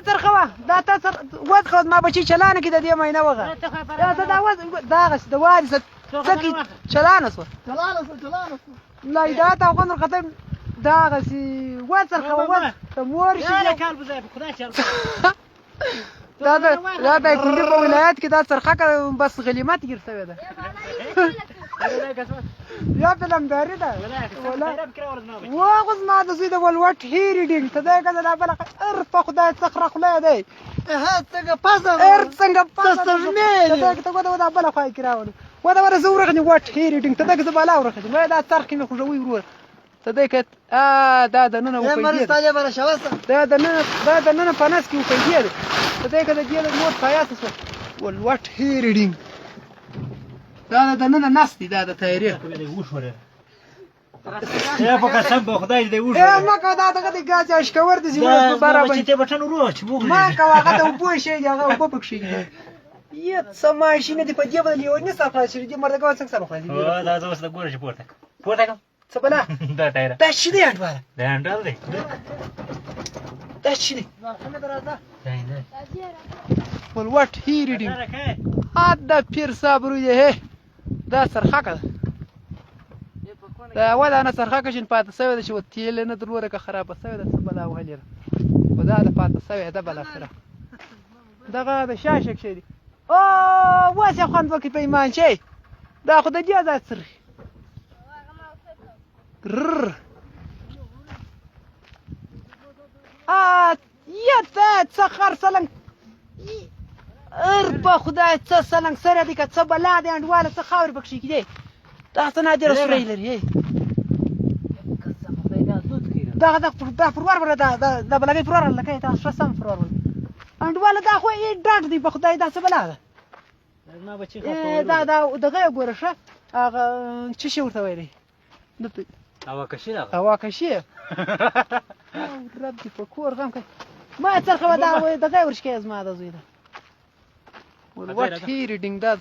څرخوه دا تا وڅخه ما بچي چلانه کې د دې مینه وغه دا دغسې د وارې څکې چلانه شوه لا دا تا خوند ورختم دغسې وڅرخوه د مور دا د دایکنډي په ولایت کې دا څرخه بس غلیمت ګیر شوې ده یا فلمداري ده واغوز ما د زوی د ولوټ هیرې ډینګ ته دی که دا بله په خدای څخره خوله دی څنګه پزه ته ګوده دا بله خوا یې کې راوړو وده وره زه ورغنې وټ هیرې ډینګ ته دی که زه بالا ورغنې وایه دا څرخ کې مې خوږوي ورور ته دی که دا د ننه دا د ننه په نس کې وپیدې دی ته دی که د دې د مور پایاسه شوه ولوټ هیرې ډینګ دا د ننه نس دی دا د تیارې په قسم په خدای دې وښه ما که دا دغه د ګاز اشکور د زیمه برابر چې بټن ورو چې بوغ ما که هغه ته اوبه شي هغه اوبه پکښې یې څه ماشینه دې په دې بدل یو نه سر خلاص شي دې مرده کوه څنګه سر خلاص دا زه اوس د ګوره چې پورته کوم څه بلا دا ټایر دا شي دی انډواله دا انډال دی دا شي دی ولوټ هیرې ډینګ دا پیر صاحب روی دی دا سرخکه ده دا اول انا سرخکه شین پاتې شوې ده چې تیل نه دروره که خرابه شوې ده څه بلا وهلې ده خو دا د پاتې شوې ده بالاخره دغه د شاشک شی دی اوس یې خوند وکړي په ایمان شی دا خو د دې ځای څرخي یا ته څه خرڅلنګ په خدای څه سلنګ سره دی که څه بلا دی انډواله څه خاورې پکښې کېدې دا څه نادره سوری لري دغه دا فروار بله دا بلګۍ فروار لکه دا ښه سم فروار بله انډواله دا خو یې ډاډ دی په خدای دا څه بلا ده دا دغه یې ګوره ښه هغه څه شي ورته ویلی اواکشي ده اواکشي رب دې په کور غم کوي ما څرخوه دا دغه یې ورشکی زما د زوی ده ولوټ هیرې ډینګ دا